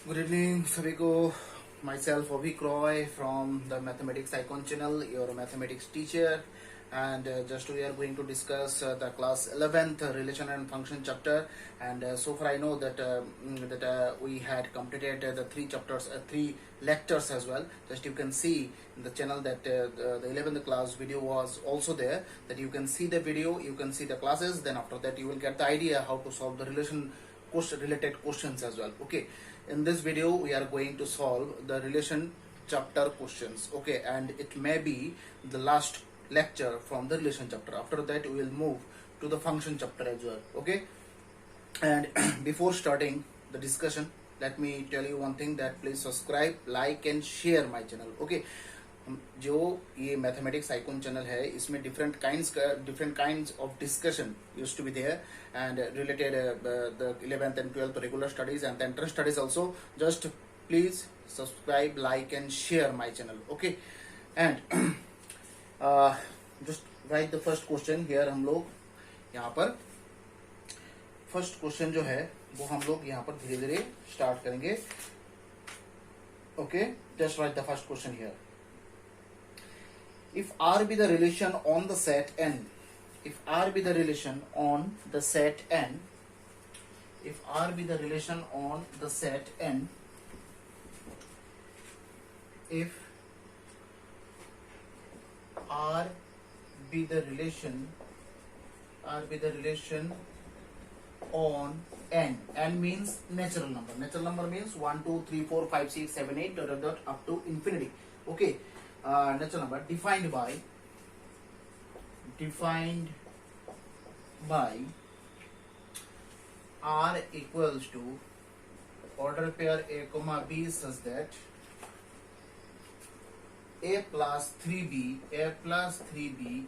Good evening सभी को. My self Abhik Roy from the mathematics icon channel, your mathematics teacher, and just we are going to discuss the class 11th relation and function chapter. And so far I know that we had completed the three chapters, three lectures as well. Just you can see in the channel that the 11th class video was also there, that you can see the video, you can see the classes, then after that you will get the idea how to solve the related questions as well. Okay, in this video we are going to solve the relation chapter questions. Okay, and it may be the last lecture from the relation chapter. After that we will move to the function chapter as well. Okay, and before starting the discussion, let me tell you one thing, that please subscribe, like and share my channel. Okay, जो ये mathematics icon channel है, इसमें different kinds of discussion use to be there and related the 11th and 12th regular studies and the entrance studies also. Just please subscribe, like and share my channel. Okay, and just write the first question here. हम लोग यहाँ पर first question जो है वो हम लोग यहाँ पर धीरे धीरे स्टार्ट करेंगे. Okay, just right the first question here. If R be the relation on the set n, if R be the relation on the set n, if R be the relation on the set n, if R be the relation on n, n means natural number. Natural number means 1, 2, 3, 4, 5, 6, 7, 8 dot dot dot up to infinity. Okay, natural number defined by R equals to order pair a comma b such that a plus 3b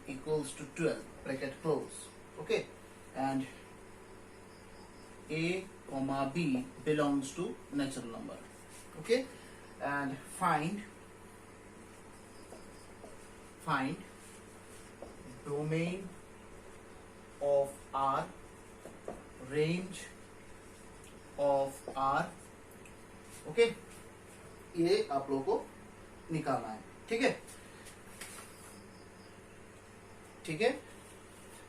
equals to 12, bracket close. Okay, and a comma b belongs to natural number. Okay, and find domain of R, range of R. Okay, ये आप लोगों को निकालना है. ठीक है, ठीक है.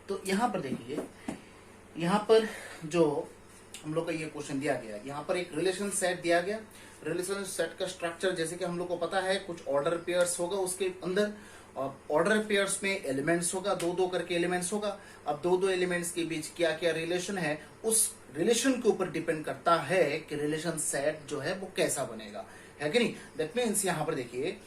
तो यहां पर देखिए, यहां पर जो हम लोग का ये क्वेश्चन दिया गया, यहाँ पर एक रिलेशन सेट दिया गया. रिलेशन सेट का स्ट्रक्चर जैसे कि हम लोग को पता है, कुछ ऑर्डर पेयर्स होगा उसके अंदर, और ऑर्डर पेयर्स में एलिमेंट्स होगा, दो दो करके एलिमेंट्स होगा. अब दो दो एलिमेंट्स के बीच क्या क्या रिलेशन है, उस रिलेशन के ऊपर डिपेंड करता है कि रिलेशन सेट जो है वो कैसा बनेगा, है कि नहीं. दैट मीन्स यहाँ पर देखिए,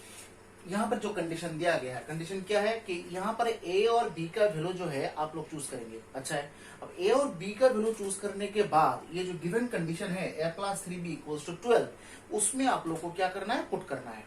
यहाँ पर जो कंडीशन दिया गया है, कंडीशन क्या है कि यहाँ पर ए और बी का वैल्यू जो है आप लोग चूज करेंगे. अच्छा है, अब ए और बी का वैल्यू चूज करने के बाद ये जो गिवन कंडीशन है a plus 3b equals to 12, उसमें आप लोग को क्या करना है, पुट करना है.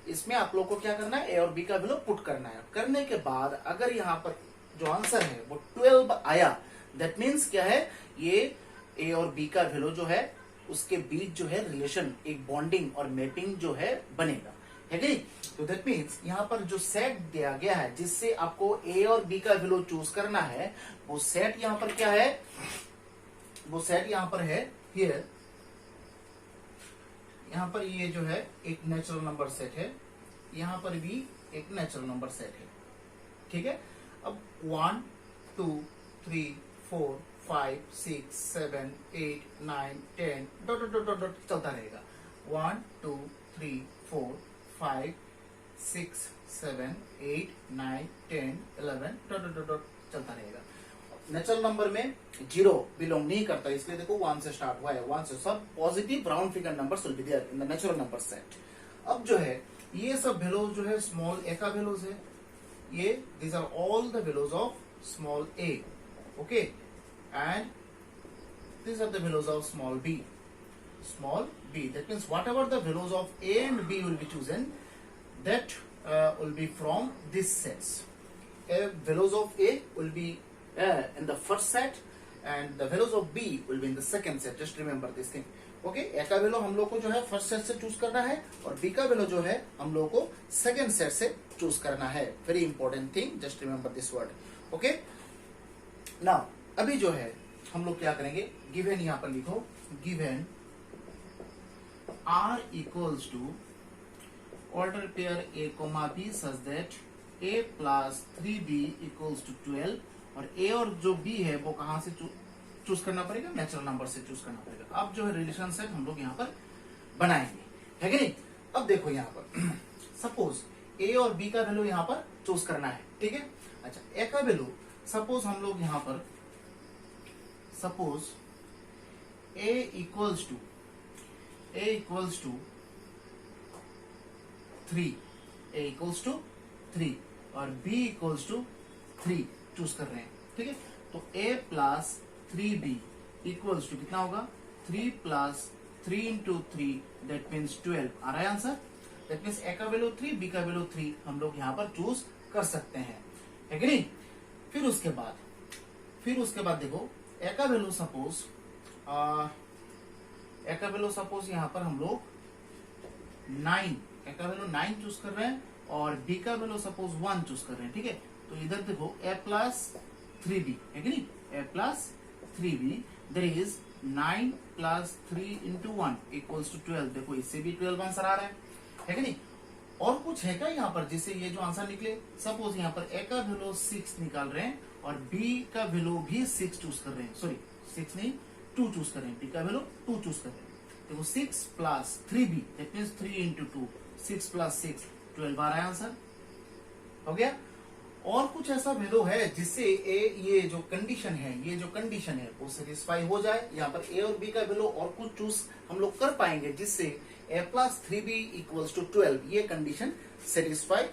इसमें आप लोग को क्या करना है, ए और बी का वैल्यू पुट करना है. करने के बाद अगर यहाँ पर जो आंसर है वो 12 आया, दैट मीन्स क्या है, ये ए और बी का वैल्यू जो है उसके बीच जो है रिलेशन, एक बॉन्डिंग और मैपिंग जो है बनेगा, है कि नहीं. तो दैट मीन्स यहाँ पर जो सेट दिया गया है जिससे आपको ए और बी का वैल्यू चूज करना है, वो सेट यहाँ पर क्या है, वो सेट यहाँ पर है हियर. यहाँ पर ये जो है एक नेचुरल नंबर सेट है, यहाँ पर भी एक नेचुरल नंबर सेट है. ठीक है, अब 1, 2, 3, 4, 5, 6, 7, 8, 9, 10 डॉट डॉट डॉट डॉट चलता रहेगा. 1, 2, 3, 4, 5, 6, 7, 8, 9, 10, 11 डॉट डॉट डॉट चलता रहेगा. नेचुरल नंबर में जीरो बिलोंग नहीं करता, इसलिए देखो 1 से स्टार्ट हुआ है. 1 से सब positive round figure numbers will be there in the natural number set. अब जो है ये सब वैल्यूज जो है स्मॉल ए का वैल्यूज है, ये these are all the values of small A. Okay, and these are the values of small B. That means whatever the values of a and b will be chosen, that will be from this sets. Values of a will be in the first set and the values of b will be in the second set. Just remember this thing. Okay, A का value हम लोग को जो है first set से choose करना है और बी का वैल्यू जो है हम लोग को सेकंड सेट से चूज करना है. Very important thing, just remember this word. Okay, now अभी जो है हम लोग क्या करेंगे, गिवन यहाँ पर लिखो, given R equals to order pair A, B such that A plus 3B equals to 12 और A और जो B है वो कहां से चूज करना पड़ेगा, नेचुरल नंबर से चूज करना पड़ेगा। अब जो है रिलेशन सेट हम लोग यहाँ पर बनाएंगे, है कि नहीं। अब देखो यहाँ पर सपोज A और B का वैल्यू यहाँ पर चूज करना है, ठीक है। अच्छा, A का वैल्यू सपोज हम लोग यहाँ पर suppose A equals to 3, A equals to 3 और B इक्वल्स टू 3 चूज कर रहे हैं, ठीक है। तो A plus 3B equals to कितना होगा, 3 प्लस 3 इंटू 3 दैट मीन्स 12। आ रहा है आंसर। दैट मीन्स A का वैल्यू 3, B का वैल्यू 3 हम लोग यहाँ पर चूज कर सकते हैं, है कि नहीं। फिर उसके बाद देखो A का वैल्यू सपोज यहाँ पर हम लोग 9, A का वैल्यू 9 चूज कर रहे हैं और B का वैल्यू सपोज 1 चूज कर रहे हैं, ठीक है। तो इधर देखो A प्लस 3B, है कि नहीं, A plus 3B there is 9 plus 3 into 1 equals to 12। देखो इससे भी 12 आंसर आ रहा है कि नहीं। और कुछ है क्या यहाँ पर जिससे ये जो आंसर निकले। सपोज यहाँ पर A का वैल्यू 6 निकाल रहे हैं और B का वैल्यू भी 6 चूज कर रहे हैं, सॉरी 6 नहीं 2 चूज कर रहे हैं, B का वैल्यू 2 चूज कर रहे हैं। देखो 6 plus 3B that means 3 into 2, 6 plus 6 12 आ रहा है आंसर, हो गया। और कुछ ऐसा वैल्यू है जिससे ये जो कंडीशन है वो सेटिस्फाई हो जाए। यहाँ पर A और B का वैल्यू और कुछ चूज हम लोग कर पाएंगे जिससे A plus 3B equals to 12 ये कंडीशन सेटिस्फाई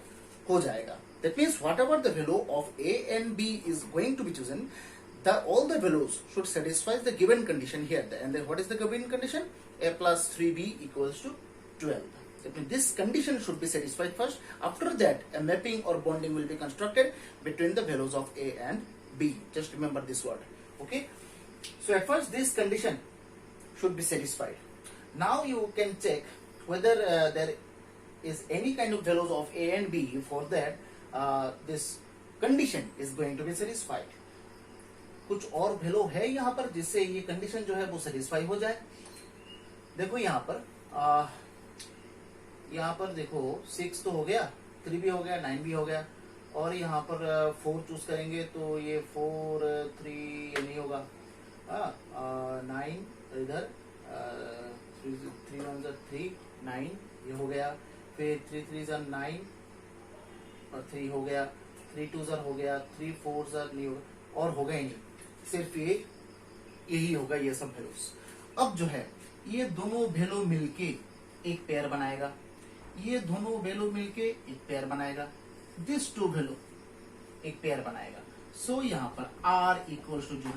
हो जाएगा। That means whatever the value of A and B is going to be chosen, all the values should satisfy the given condition here. And then what is the given condition? A plus 3B equals to 12. That means this condition should be satisfied first. After that, a mapping or bonding will be constructed between the values of A and B. Just remember this word. Okay. So at first this condition should be satisfied. Now you can check whether there is any kind of values of A and B. For that, this condition is going to be satisfied. कुछ और value है यहाँ पर जिससे ये condition जो है वो सेटिस्फाई हो जाए। देखो यहाँ पर देखो 6 तो हो गया, 3 भी हो गया, 9 भी हो गया और यहाँ पर 4 चूज करेंगे तो ये 4 3 ये नहीं होगा, 9 इधर 3 1 3 9 ये हो गया, फिर 3 3 9 और 3 हो गया, 3 2 हो गया, 3 4 नहीं होगा और होगा ही नहीं, सिर्फ यही होगा ये सब वैल्यूज। अब जो है ये दोनों वैल्यू मिलके एक पेयर बनाएगा, ये दोनों वैल्यू मिलके एक पेयर बनाएगा, दिस टू वैल्यू एक पेयर बनाएगा। सो यहाँ पर R इक्वल्स टू जो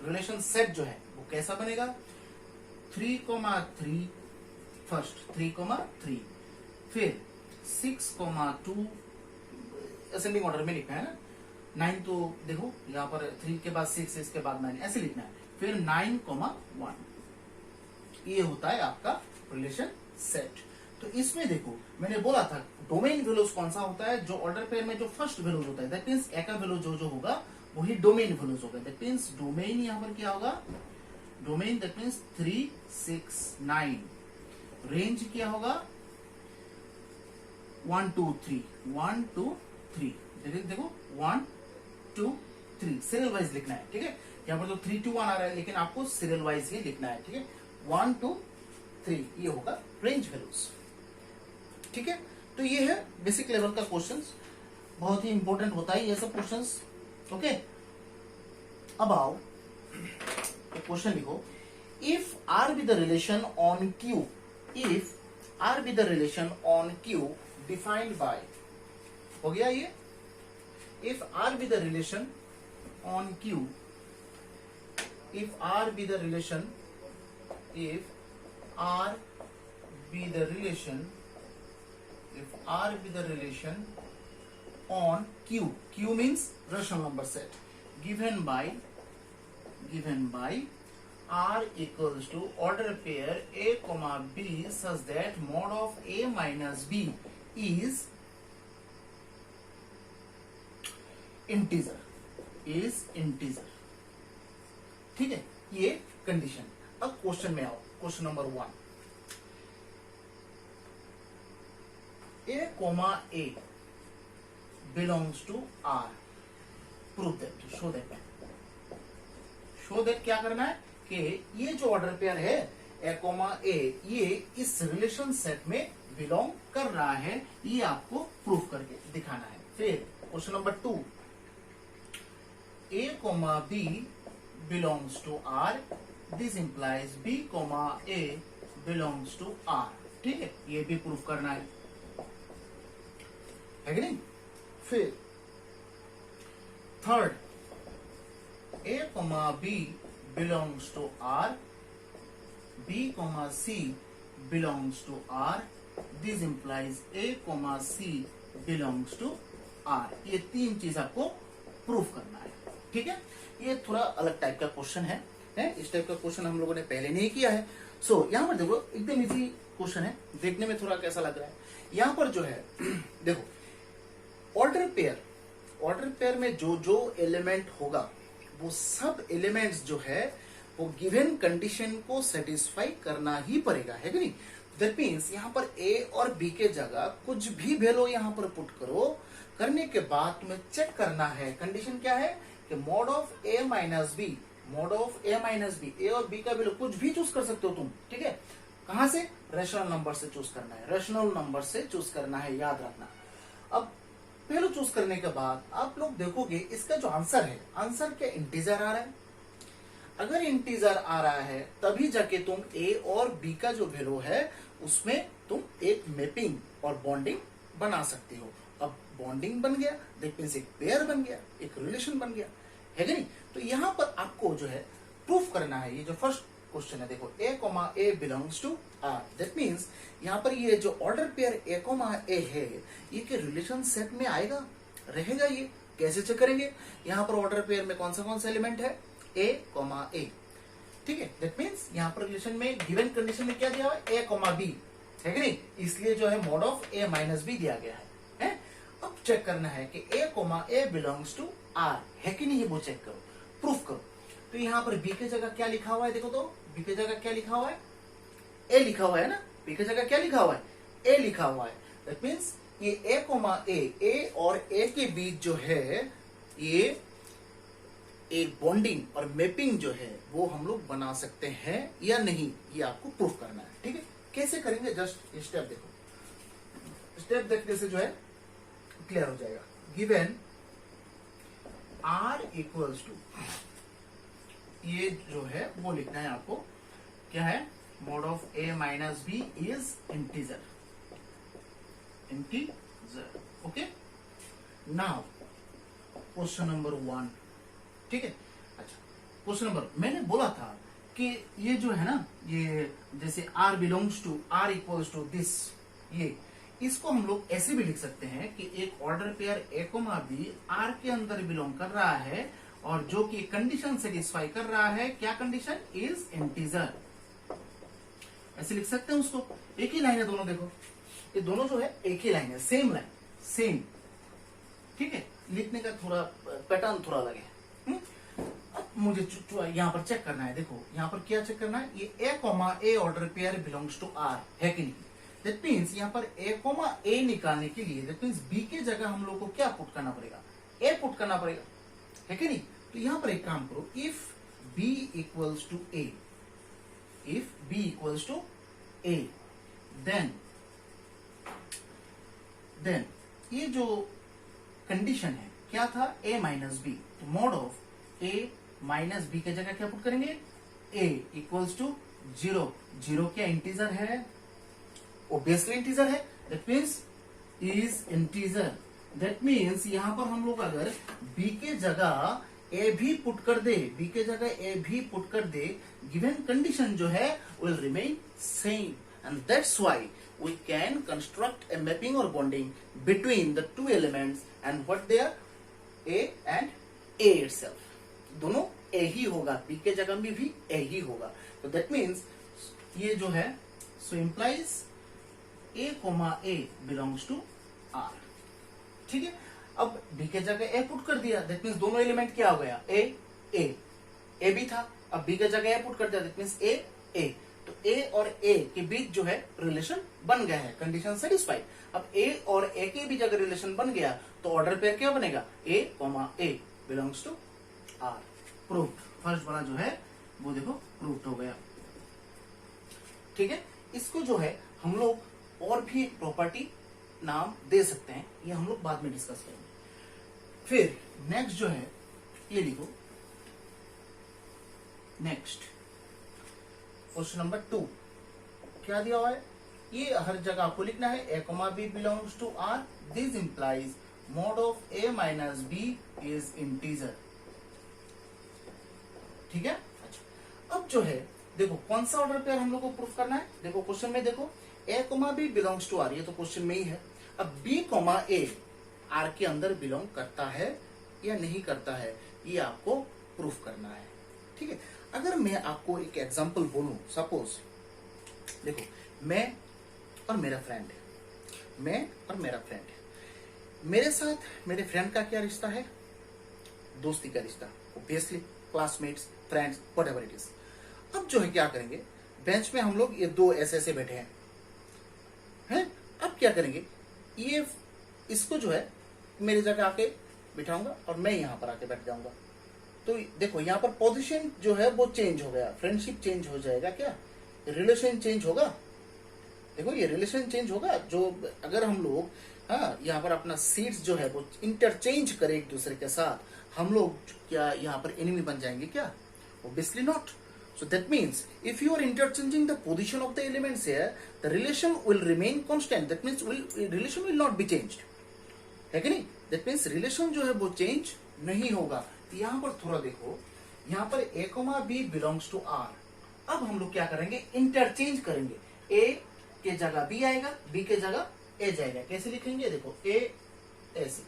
रिलेशन सेट जो है वो कैसा बनेगा, 3,3 फर्स्ट 3,3 फिर 6,2 असेंडिंग ऑर्डर में लिखना है ना, 9 तो देखो यहाँ पर 3 के बाद 6 इसके बाद 9 ऐसे लिखना है, फिर 9,1 ये होता है आपका रिलेशन सेट। तो इसमें देखो मैंने बोला था डोमेन वैल्यूज कौन सा होता है, जो ऑर्डर पेयर में जो फर्स्ट वैल्यूज होता है दैट मींस A का वैल्यू जो होगा वही डोमेन वैल्यूज होगा। दैट मींस डोमेन यहाँ पर क्या होगा, डोमेन दैट मींस 3 6 9, रेंज क्या होगा 1 2 3 1 2 3, देखो 1 2 3 सीरियल वाइज लिखना है, ठीक है। यहाँ पर तो 3 2 1 आ रहा है लेकिन आपको सीरियल वाइज ही लिखना है, ठीक है। 1 2 3 ये होगा रेंज वैल्यूज, ठीक है। तो ये है बेसिक लेवल का क्वेश्चंस, बहुत ही इंपॉर्टेंट होता है ये सब क्वेश्चंस, ओके। अब आओ तो क्वेश्चन लिखो, if R be the relation on Q, if R be the relation on Q defined by, हो गया ये, if R be the relation on Q, if R be the relation on Q, Q means rational number set, given by R equals to order pair A, B such that mod of A minus B is integer, ठीक है, ये condition. अब question में आओ, question number 1, A comma A belongs to R. Prove that, show that. Show that क्या करना है कि ये जो ऑर्डर पेयर है A comma A, ये इस रिलेशन सेट में बिलोंग कर रहा है, ये आपको प्रूफ करके दिखाना है। फिर question number 2, A comma B belongs to R. This implies B comma A belongs to R. ठीक है, ये भी प्रूफ करना है कि नहीं। फिर third, A comma B belongs to R. B comma C belongs to R. This implies A comma C belongs to R. ये तीन चीज आपको प्रूफ करना है। ठीक है, ये थोड़ा अलग टाइप का क्वेश्चन है। इस टाइप का क्वेश्चन हम लोगों ने पहले नहीं किया है। यहाँ पर देखो, एकदम इजी क्वेश्चन है, देखने में थोड़ा कैसा लग रहा है। यहाँ पर जो है देखो, ऑर्डर पेयर में जो जो एलिमेंट होगा वो सब एलिमेंट्स जो है वो गिवन कंडीशन को सेटिस्फाई करना ही पड़ेगा, है कि नहीं। दैट मीन्स यहाँ पर ए और बी के जगह कुछ भी वैल्यू यहाँ पर पुट करो, करने के बाद तुम्हें चेक करना है कंडीशन क्या है कि mod of A minus B, A और बी का वैल्यू कुछ भी चूज कर सकते हो तुम। ठीक है, कहां से? रेशनल नंबर से चूज करना है, रेशनल नंबर से चूज करना है, याद रखना। अब वैल्यू चूज करने के बाद आप लोग देखोगे इसका जो आंसर है, आंसर क्या इंटीजर आ रहा है? अगर इंटीजर आ रहा है तभी जाके तुम ए और बी का जो वैल्यू है उसमें तुम एक मैपिंग और बॉन्डिंग बना सकते हो। अब बॉन्डिंग बन गया, दैट मींस एक पेयर बन गया, एक रिलेशन बन गया, है कि नहीं। तो यहां पर आपको जो है प्रूफ करना है। ये जो फर्स्ट क्वेश्चन है देखो, A comma A belongs to R. That means यहाँ पर ये जो order pair A comma A है, ये के रिलेशन सेट में आएगा, रहेगा। ये कैसे चेक करेंगे? यहाँ पर ऑर्डर पेयर में कौन सा एलिमेंट है? A comma A। ठीक है, दैट मींस यहाँ पर रिलेशन में गिवन कंडीशन में क्या दिया हुआ है? A comma B, है कि नहीं। इसलिए जो है mod of A minus B दिया गया है। अब चेक करना है कि A comma A belongs to R है कि नहीं, वो चेक करो, प्रूफ करो। तो यहाँ पर B के जगह क्या लिखा हुआ है? देखो तो B के जगह क्या लिखा हुआ है? A लिखा हुआ है ना। B के जगह क्या लिखा हुआ है? A लिखा हुआ है। दैट मींस ये A comma A और A के बीच जो है ये एक बॉन्डिंग और मैपिंग जो है वो हम लोग बना सकते हैं या नहीं, ये आपको प्रूफ करना है। ठीक है, कैसे करेंगे? जस्ट स्टेप देखो, स्टेप देखने से जो है क्लियर हो जाएगा। गिवन R इक्वल्स टू, ये जो है वो लिखना है आपको, क्या है? Mod of A minus B is integer, okay. Now question number 1, ठीक है। अच्छा, क्वेश्चन नंबर, मैंने बोला था कि ये जो है ना, ये जैसे R belongs to, R equals to this, ये इसको हम लोग ऐसे भी लिख सकते हैं कि एक order pair A comma B R के अंदर बिलोंग कर रहा है और जो कि कंडीशन सेटिस्फाई कर रहा है। क्या कंडीशन? Is integer. ऐसे लिख सकते हैं उसको। एक ही लाइन है दोनों, देखो ये दोनों जो है एक ही लाइन है, सेम लाइन, सेम। ठीक है, लिखने का थोड़ा पैटर्न थोड़ा अलग है। अब मुझे यहाँ पर चेक करना है। देखो यहाँ पर क्या चेक करना है? ये A comma A order pair belongs to R है कि नहीं। दैट मीन्स यहाँ पर A comma A निकालने के लिए दैट मीन्स B के जगह हम लोग को क्या पुट करना पड़ेगा? A पुट करना पड़ेगा, है कि नहीं। तो यहाँ पर एक काम करो, if B equals to A, if B equals to A, then ये जो कंडीशन है क्या था? A minus B। तो mod of A minus B के जगह क्या पुट करेंगे? A equals to 0। 0 क्या इंटीजर है? ऑब्वियसली इंटीजर है, that means is integer. That means यहां पर हम लोग अगर B के जगह A भी पुट कर दे, B के जगह A भी पुट कर दे, गिवन कंडीशन जो है will remain same, and that's why we can construct a mapping or bonding between the two elements and what they are, A and A itself. दोनों A ही होगा, B के जगह में भी A ही होगा। तो that means ये जो है so implies A comma A belongs to R। ठीक है, अब B के जगह A पुट कर दिया, that means दोनों एलिमेंट क्या हो गया? A भी था, अब B के जगह A पुट कर दिया, that means A। तो ए और ए के बीच जो है रिलेशन बन गया है, कंडीशन सेटिस्फाइड। अब ए और ए के बीच अगर रिलेशन बन गया तो ऑर्डर पेयर क्या बनेगा, A comma A belongs to R. Proved, first वाला जो है वो देखो प्रूव्ड हो गया। ठीक है, इसको जो है हम लोग और भी एक प्रॉपर्टी नाम दे सकते हैं, ये हम लोग बाद में डिस्कस करेंगे। फिर नेक्स्ट जो है ये लिखो, नेक्स्ट क्वेश्चन नंबर 2 क्या दिया हुआ है, ये हर जगह आपको लिखना है, A comma B belongs to R, this implies mod of A minus B is integer. ठीक है, अच्छा अब जो है देखो कौन सा ऑर्डर पेयर हम लोग को प्रूफ करना है। देखो क्वेश्चन में देखो A comma B belongs to R, ये तो क्वेश्चन में ही है। अब बी कॉमा ए आर के अंदर बिलोंग करता है या नहीं करता है, ये आपको प्रूफ करना है। ठीक है, अगर मैं आपको एक एग्जांपल बोलूं, सपोज देखो मैं और मेरा फ्रेंड है, मैं और मेरा फ्रेंड है, मेरे साथ मेरे फ्रेंड का क्या रिश्ता है, दोस्ती का रिश्ता, obviously classmates, friends, whatever it is. अब जो है क्या करेंगे, बेंच में हम लोग ये दो ऐसे बैठे हैं, अब क्या करेंगे, ये इसको जो है मेरी जगह आके बिठाऊंगा और मैं यहां पर आके बैठ जाऊंगा। तो देखो यहाँ पर पोजीशन जो है वो चेंज हो गया, फ्रेंडशिप चेंज हो जाएगा, क्या रिलेशन चेंज होगा। देखो ये रिलेशन चेंज होगा, जो अगर हम लोग यहाँ पर अपना सीट्स जो है वो इंटरचेंज करें एक दूसरे के साथ, हम लोग क्या यहाँ पर एनिमी बन जाएंगे क्या, obviously not. So that means if you are interchanging the position of the elements here, the relation will remain constant. That means relation will not be changed. है कि नहीं? That means relation जो है वो change नहीं होगा। यहाँ पर थोड़ा देखो, यहाँ पर a comma b belongs to r। अब हम लोग क्या करेंगे, इंटरचेंज करेंगे, a के जगह b आएगा, b के जगह a जाएगा। कैसे लिखेंगे, देखो a ऐसे,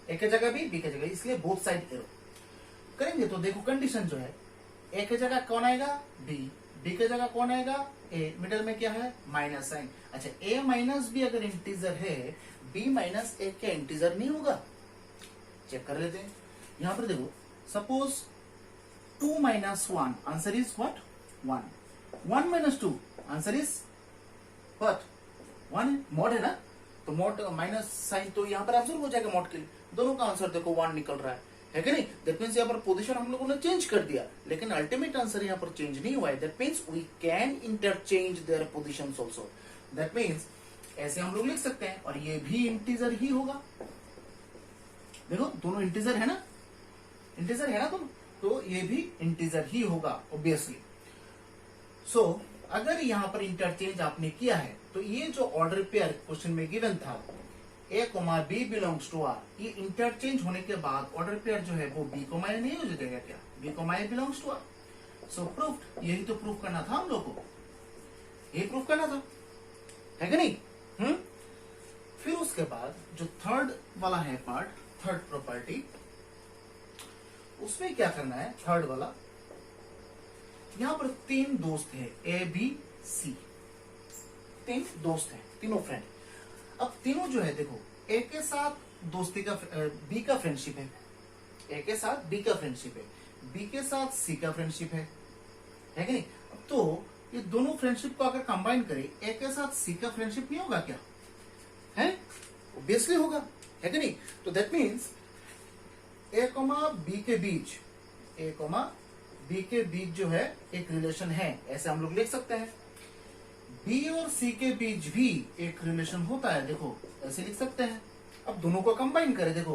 a के जगह b के जगह, इसलिए बोथ साइड एरो करेंगे। तो देखो कंडीशन जो है, ए के जगह कौन आएगा, बी के जगह कौन आएगा, ए, मिडल में क्या है, माइनस साइन। अच्छा ए माइनस बी अगर इंटीजर है, बी माइनस ए क्या इंटीजर नहीं होगा, चेक कर लेते हैं। यहां पर देखो suppose 2 minus 1 answer is what, 1। 1 minus 2 answer is what, 1। Mod है ना, तो मॉड माइनस साइन तो यहां पर एब्सॉर्ब हो जाएगा मॉड के लिए, दोनों का आंसर देखो 1 निकल रहा है कि नहीं। दैट मींस यहाँ पर पोजीशन हम लोगों ने चेंज कर दिया, लेकिन अल्टीमेट आंसर यहाँ पर चेंज नहीं हुआ है। That means we can interchange their positions also. That means ऐसे हम लोग लिख सकते हैं, और ये भी इंटीजर ही होगा। देखो दोनों इंटीजर है ना, इंटीजर है ना दोनों, तो ये भी इंटीजर ही होगा ऑब्वियसली। सो अगर यहाँ पर इंटरचेंज आपने किया है, तो ये जो ऑर्डर पेयर क्वेश्चन में गिवन था, A comma B belongs to R, ये इंटरचेंज होने के बाद ऑर्डर पेयर जो है वो बी कोमा ए नहीं हो जाएगा क्या, B comma A belongs to R. So proof, यही तो प्रूफ करना था हम लोग को, यही प्रूफ करना था, है कि नहीं। फिर उसके बाद जो थर्ड वाला है पार्ट, थर्ड प्रॉपर्टी, उसमें क्या करना है, थर्ड वाला, यहां पर 3 दोस्त है, ए बी सी, 3 दोस्त हैं, तीनों फ्रेंड। अब तीनों जो है देखो, ए के साथ दोस्ती का, बी का फ्रेंडशिप है, ए के साथ बी का फ्रेंडशिप है, बी के साथ सी का फ्रेंडशिप है कि नहीं। तो ये दोनों फ्रेंडशिप को अगर कंबाइन करें, ए के साथ सी का फ्रेंडशिप नहीं होगा क्या, है ऑब्वियसली होगा, है कि नहीं। तो that means A comma B के बीच, ए कोमा बी के बीच जो है एक रिलेशन है, ऐसे हम लोग लिख सकते हैं। बी और सी के बीच भी एक रिलेशन होता है, देखो ऐसे लिख सकते हैं। अब दोनों को कंबाइन करें, देखो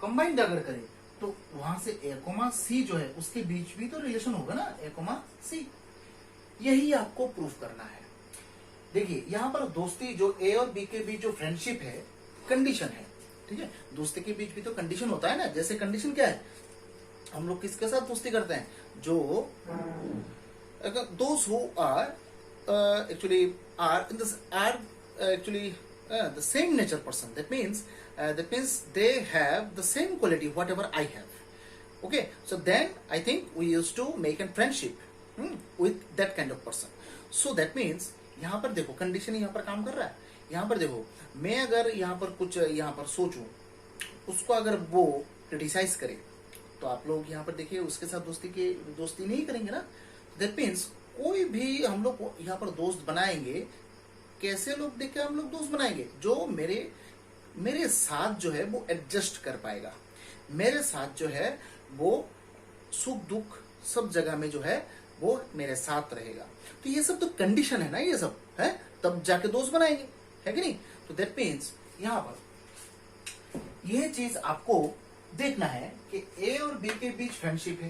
कंबाइंड अगर करें तो वहां से ए कोमा सी जो है उसके बीच भी तो रिलेशन होगा ना, ए कोमा सी। यही आपको प्रूफ करना है। देखिए यहाँ पर दोस्ती जो ए और बी के बीच जो फ्रेंडशिप है, कंडीशन है, ठीक है। दोस्ती के बीच भी तो कंडीशन होता है ना, जैसे कंडीशन क्या है, हम लोग किसके साथ दोस्ती करते हैं, जो दोस्त who are actually are in this are actually the same nature person. That means they have the same quality whatever I have. Okay, so then I think we used to make a friendship with that kind of person. So that means यहाँ पर देखो condition यहाँ पर काम कर रहा है। यहाँ पर देखो मैं अगर यहाँ पर कुछ यहाँ पर सोचूं, उसको अगर वो क्रिटिसाइज करे, तो आप लोग यहाँ पर देखिए उसके साथ दोस्ती नहीं करेंगे ना। दैट मीन्स कोई भी हम लोग यहाँ पर दोस्त बनाएंगे, कैसे लोग देख के हम लोग दोस्त बनाएंगे? जो मेरे साथ जो है वो एडजस्ट कर पाएगा, मेरे साथ जो है वो सुख दुख सब जगह में जो है वो मेरे साथ रहेगा। तो ये सब तो कंडीशन है ना, ये सब है, तब जाके दोस्त बनाएंगे, है कि नहीं? तो दैट मीन्स यहां पर यह चीज आपको देखना है कि ए और बी के बीच फ्रेंडशिप है,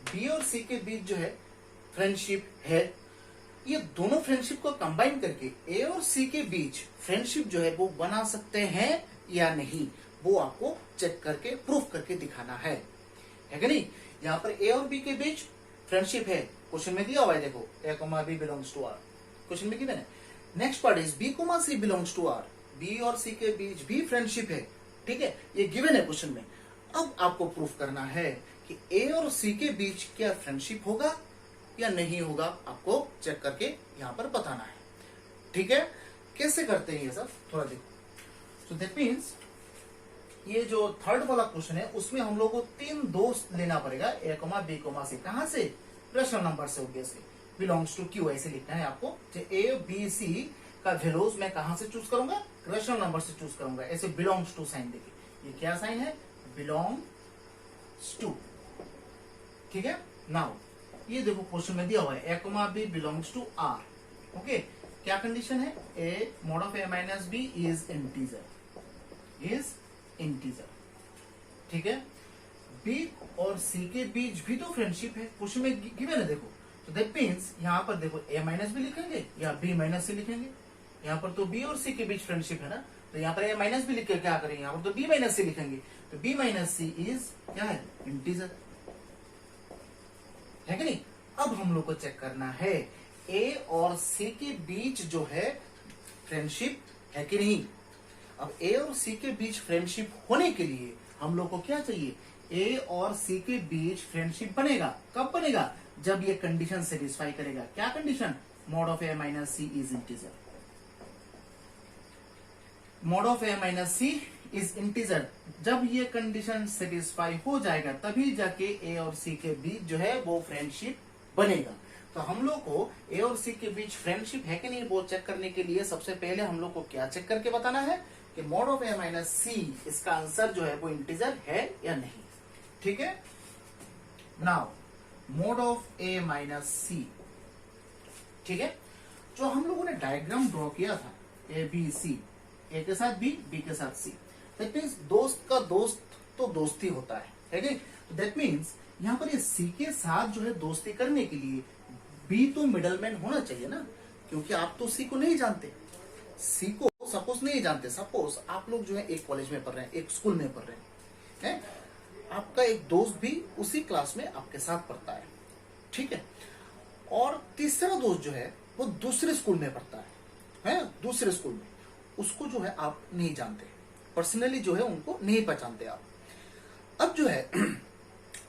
बी और सी के बीच जो है फ्रेंडशिप है। ये दोनों फ्रेंडशिप को कंबाइन करके ए और सी के बीच फ्रेंडशिप जो है वो बना सकते हैं या नहीं, वो आपको चेक करके प्रूफ करके दिखाना है कि नहीं? यहाँ पर ए और बी के बीच फ्रेंडशिप है, क्वेश्चन में दिया हुआ है, देखो A comma B belongs to R, question में गिवन है। Next part is B comma C belongs to R, B और सी के बीच भी फ्रेंडशिप है, ठीक है, ये गिवन है क्वेश्चन में। अब आपको प्रूफ करना है कि ए और सी के बीच क्या फ्रेंडशिप होगा या नहीं होगा, आपको चेक करके यहां पर बताना है, ठीक है? कैसे करते हैं ये सब थोड़ा देखो। तो दैट मीन्स ये जो थर्ड वाला क्वेश्चन है उसमें हम लोग को 3 दोस्त लेना पड़ेगा, ए कोमा बी कोमा सी, कहां से? रेशनल नंबर से, ऑब्वियसली बिलोंग्स टू क्यू ऐसे लिखना है आपको। ए बी सी का वैल्यूज मैं कहां से चूज करूंगा? रेशनल नंबर से चूज करूंगा। ऐसे बिलोंग्स टू साइन देखिए, ये क्या साइन है? बिलोंग्स टू, ठीक है। नाउ ये देखो क्वेश्चन में दिया हुआ है A comma B belongs to R, okay. क्या कंडीशन है? A mod of A minus B is integer, ठीक है। बी और सी के बीच भी तो फ्रेंडशिप है, क्वेश्चन में गिवन है, देखो। तो दैट मीन्स यहाँ पर देखो ए माइनस बी लिखेंगे या बी माइनस सी लिखेंगे। यहाँ पर तो बी और सी के बीच फ्रेंडशिप है ना, तो यहाँ पर ए माइनस बी लिख के क्या करेंगे? यहाँ पर तो बी माइनस सी लिखेंगे, तो बी माइनस सी इज क्या है? इंटीजर, है कि नहीं? अब हम लोग को चेक करना है ए और सी के बीच जो है फ्रेंडशिप है कि नहीं। अब ए और सी के बीच फ्रेंडशिप होने के लिए हम लोग को क्या चाहिए? ए और सी के बीच फ्रेंडशिप बनेगा, कब बनेगा? जब ये कंडीशन सेटिस्फाई करेगा। क्या condition? Mod of A minus C is integer, mod of A minus C is integer. जब ये कंडीशन सेटिस्फाई हो जाएगा तभी जाके ए और सी के बीच जो है वो फ्रेंडशिप बनेगा। तो हम लोग को ए और सी के बीच फ्रेंडशिप है कि नहीं वो चेक करने के लिए सबसे पहले हम लोग को क्या चेक करके बताना है कि मॉड ऑफ ए माइनस सी, इसका आंसर जो है वो इंटीजर है या नहीं, ठीक है। Now mod of A minus C, ठीक है, जो हम लोगों ने डायग्राम ड्रॉ किया था ए बी सी, ए के साथ बी, बी के साथ सी, दैट मीन्स दोस्त का दोस्त तो दोस्ती होता है कि? तो दैट मीन्स यहाँ पर ये सी के साथ जो है दोस्ती करने के लिए बी तो मिडलमैन होना चाहिए ना, क्योंकि आप तो सी को नहीं जानते, सी को सपोज नहीं जानते। सपोज आप लोग जो है एक कॉलेज में पढ़ रहे हैं, एक स्कूल में पढ़ रहे हैं, आपका एक दोस्त भी उसी क्लास में आपके साथ पढ़ता है, ठीक है, और तीसरा दोस्त जो है वो दूसरे स्कूल में पढ़ता है दूसरे स्कूल में, उसको जो है आप नहीं जानते, पर्सनली जो है उनको नहीं पहचानते आप। अब जो है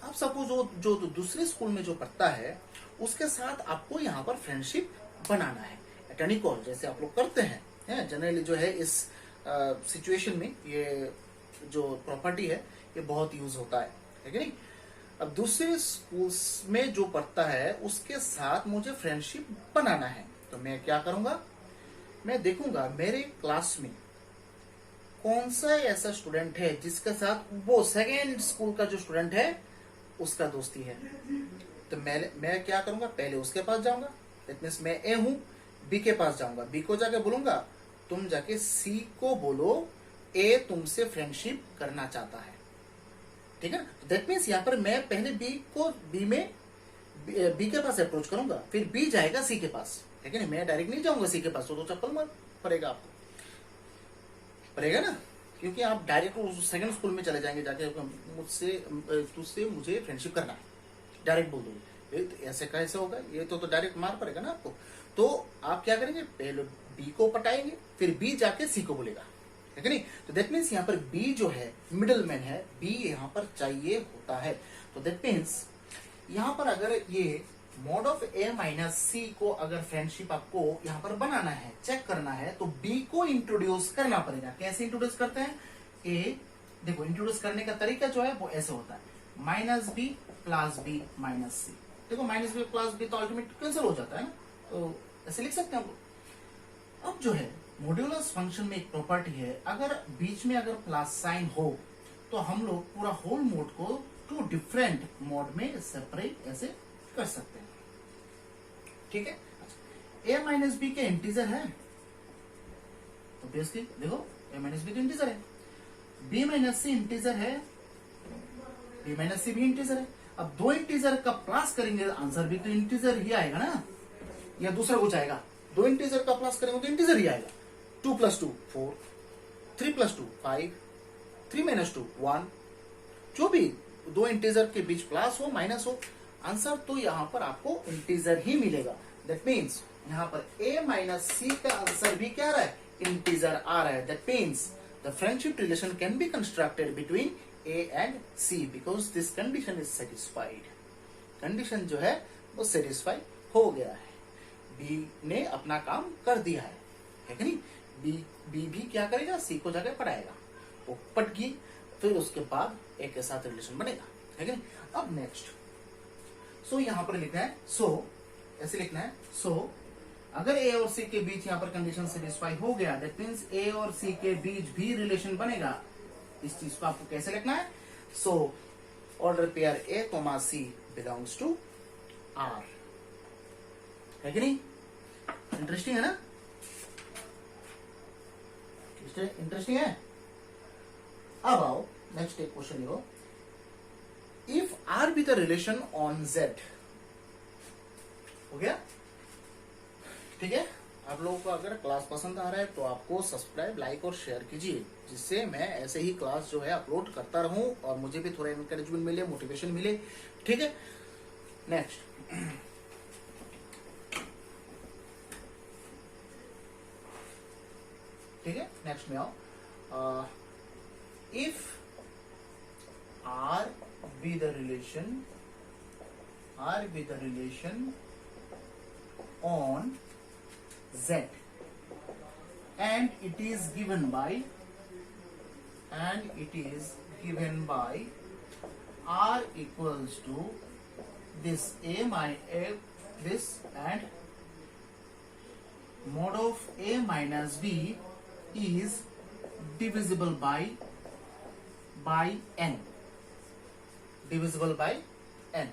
आप सपोज जो दूसरे स्कूल में जो पढ़ता है उसके साथ आपको यहाँ पर फ्रेंडशिप बनाना है, एट एनी कॉस्ट, जैसे आप लोग करते हैं जनरली जो है इस सिचुएशन में ये जो प्रॉपर्टी है ये बहुत यूज होता है कि नहीं। अब दूसरे स्कूल में जो पढ़ता है उसके साथ मुझे फ्रेंडशिप बनाना है, तो मैं क्या करूंगा? मैं देखूंगा मेरे क्लास में कौन सा ऐसा स्टूडेंट है जिसके साथ वो सेकेंड स्कूल का जो स्टूडेंट है उसका दोस्ती है, तो मैं क्या करूंगा? पहले उसके पास जाऊंगा, दैट मींस मैं ए हूं, बी के पास जाऊंगा, बी को जाके बोलूंगा तुम जाके सी को बोलो ए तुमसे फ्रेंडशिप करना चाहता है, ठीक है ना। तो दैट मीन्स यहाँ पर मैं पहले बी के पास अप्रोच करूंगा, फिर बी जाएगा सी के पास, ठीक है ना। मैं डायरेक्ट नहीं जाऊंगा सी के पास, तो चप्पल मार पड़ेगा आपको, पड़ेगा ना, क्योंकि आप डायरेक्ट सेकंड स्कूल में चले जाएंगे, जाके तुझसे मुझे फ्रेंडशिप करना है, डायरेक्ट बोल दोगे, ऐसे कैसे होगा? ये तो डायरेक्ट मार पड़ेगा ना आपको। तो आप क्या करेंगे? पहले बी को पटाएंगे, फिर बी जाके सी को बोलेगा, है कि नहीं। तो दैट मीन्स यहाँ पर बी जो है मिडलमैन है, बी यहाँ पर चाहिए होता है। तो दैट मीन्स यहाँ पर अगर ये मॉड ऑफ ए माइनस सी को अगर फ्रेंडशिप आपको यहाँ पर बनाना है, चेक करना है, तो बी को इंट्रोड्यूस करना पड़ेगा। कैसे इंट्रोड्यूस करते हैं? ए देखो इंट्रोड्यूस करने का तरीका जो है वो ऐसे होता है, minus B plus B minus C, देखो माइनस बी प्लस बी तो अल्टीमेट कैंसिल हो जाता है ना, तो ऐसे लिख सकते हैं हम लोग। अब जो है मॉड्यूलस फंक्शन में एक प्रॉपर्टी है, अगर बीच में अगर प्लस साइन हो तो हम लोग पूरा होल मोड को टू डिफरेंट मोड में सेपरेट ऐसे कर सकते हैं, ठीक है। ए माइनस बी के इंटीजर है तो बेसिकली देखो ए माइनस बी तो इंटीजर है, बी माइनस सी इंटीजर है, बी माइनस सी भी इंटीजर है। अब दो इंटीजर का प्लस करेंगे आंसर भी तो इंटीजर ही आएगा ना, या दूसरा कुछ आएगा? दो इंटीजर का प्लस करेंगे तो इंटीजर ही आएगा। 2 + 2 4, 3 + 2 5, 3 - 2 1, जो भी दो इंटीजर के बीच प्लस हो माइनस हो, आंसर तो यहां पर आपको इंटीजर ही मिलेगा। दैट मीन्स यहां पर a माइनस सी का आंसर भी क्या आ रहा है? इंटीजर आ रहा है। That means the friendship relation can be constructed between a and c because this condition is satisfied. Condition जो है वो सेटिस्फाई हो गया है, b ने अपना काम कर दिया है कि नहीं? b भी क्या करेगा? c को जाकर पढ़ाएगा, वो पट गई, फिर उसके बाद a के साथ रिलेशन बनेगा, है कि नहीं? अब नेक्स्ट सो यहां पर लिखना है, सो ऐसे लिखना है, सो अगर a और c के बीच यहां पर कंडीशन सेटिस्फाई हो गया, दैट मींस a और c के बीच भी रिलेशन बनेगा। इस चीज को आपको कैसे लिखना है? So order pair a, c belongs to R, है कि नहीं? इंटरेस्टिंग है ना? इंटरेस्टिंग है। अब आओ नेक्स्ट एक क्वेश्चन लिखो, if R be the relation on Z, हो गया? ठीक है। आप लोगों को अगर क्लास पसंद आ रहा है तो आपको सब्सक्राइब, लाइक और शेयर कीजिए, जिससे मैं ऐसे ही क्लास जो है अपलोड करता रहूं और मुझे भी थोड़ा एनकरेजमेंट मिले, मोटिवेशन मिले, ठीक है। नेक्स्ट ठीक है, नेक्स्ट में आओ, if R be the relation on Z and it is given by R equals to this this and mod of a minus b is divisible by n, divisible by n,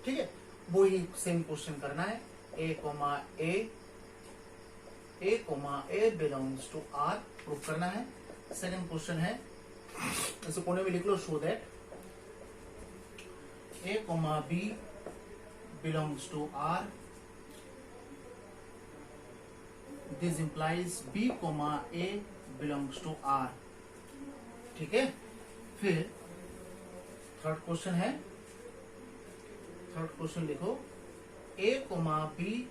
ठीक है। वो ही same question करना है, a belongs to R proof करना है। Second question है, इसे कोने में लिख लो, show that a, b belongs to R, this implies b, a belongs to R, ठीक है। फिर थर्ड क्वेश्चन है, थर्ड क्वेश्चन लिखो, a, b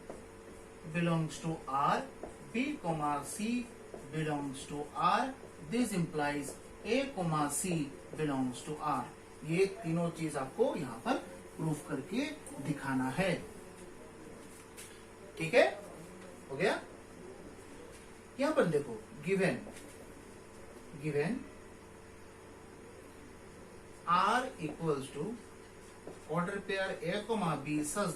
belongs to R, b, c belongs to R, this implies a, c belongs to R। ये तीनों चीज आपको यहाँ पर प्रूफ करके दिखाना है, ठीक है। हो गया? यहाँ पर देखो, given R equals to order pair a, b such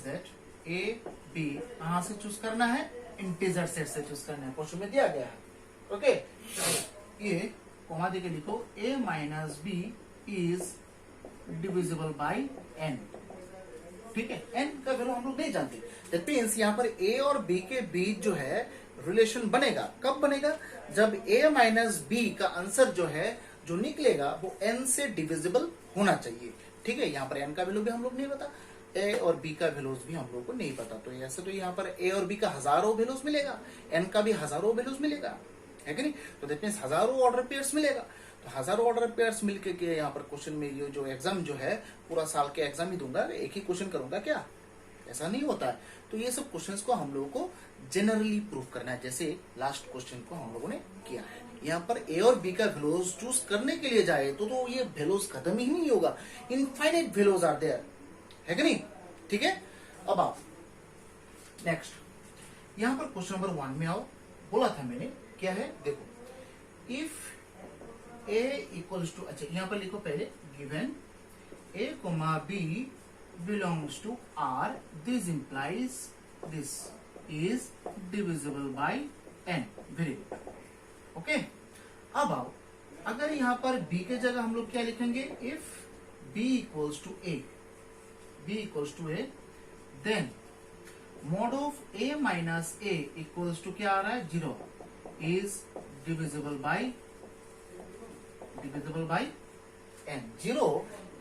that a, b कहां से चूज करना है? इंटीजर सेट से चूज करना है, क्वेश्चन में दिया गया है, ओके। ये कोमा देके लिखो, a minus b is divisible by n, ठीक है। n का वैल्यू हम लोग नहीं जानते, दैट मींस यहाँ पर a और b के बीच जो है रिलेशन बनेगा। कब बनेगा? जब a माइनस b का आंसर जो है जो निकलेगा वो n से डिविजिबल होना चाहिए, ठीक है। यहाँ पर n का वैल्यू भी हम लोग नहीं पता, a और b का वैल्यूज भी हम लोग को नहीं पता, तो ऐसे तो यहाँ पर a और b का हजारों वैल्यूज मिलेगा, n का भी हजारों वैल्यूज मिलेगा, है कि नहीं? तो दैट मींस हजारों ऑर्डर पेयर्स मिलेगा। तो हजारों ऑर्डर पेयर्स मिलके के यहाँ पर क्वेश्चन में ये जो एग्जाम जो है, पूरा साल के एग्जाम ही दूंगा, एक ही क्वेश्चन करूंगा क्या? ऐसा नहीं होता है। तो ये सब क्वेश्चंस को हम लोगों को जनरली प्रूफ करना है, जैसे लास्ट क्वेश्चन को हम लोगों ने किया है। यहाँ पर ए और बी का वैल्यूज चूज करने के लिए जाए तो ये वैल्यूज खत्म ही नहीं होगा, इनफाइनाइट वैल्यूज आर देयर, है कि नहीं? ठीक है। अब आओ नेक्स्ट, यहाँ पर क्वेश्चन नंबर 1 में आओ, बोला था मैंने, क्या है देखो, इफ a इक्वल्स टू, अच्छा यहाँ पर लिखो पहले, given a comma b belongs to R, this implies this is divisible by n. Very good. Okay, अब आओ, अगर यहां पर b के जगह हम लोग क्या लिखेंगे, if b equals to a, b equals to a, then mod of a minus a equals to क्या आ रहा है, 0, is divisible by n. 0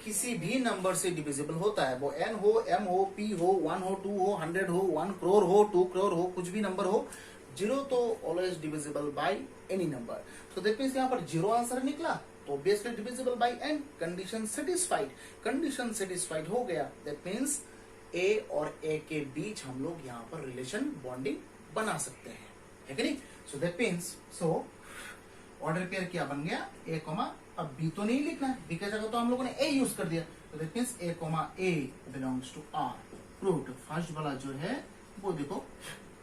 किसी भी नंबर से डिविजिबल होता है, वो n हो, m हो, p हो, 1 हो, 2 हो, 100 हो, 1 करोड़ हो, 2 करोड़ हो, कुछ भी नंबर हो, 0 तो always divisible by any number. तो दैट मींस यहाँ पर 0 आंसर निकला, तो obviously divisible by n. Condition satisfied हो गया. दैट मींस a और a के बीच हम लोग यहाँ पर रिलेशन बॉन्डिंग बना सकते हैं, है कि नहीं. So that means order pair क्या बन गया, a कॉमा, अब b तो नहीं लिखना है, b की जगह तो हम लोगों ने a यूज कर दिया. तो that means a comma a belongs to r. Proved. First वाला जो है वो देखो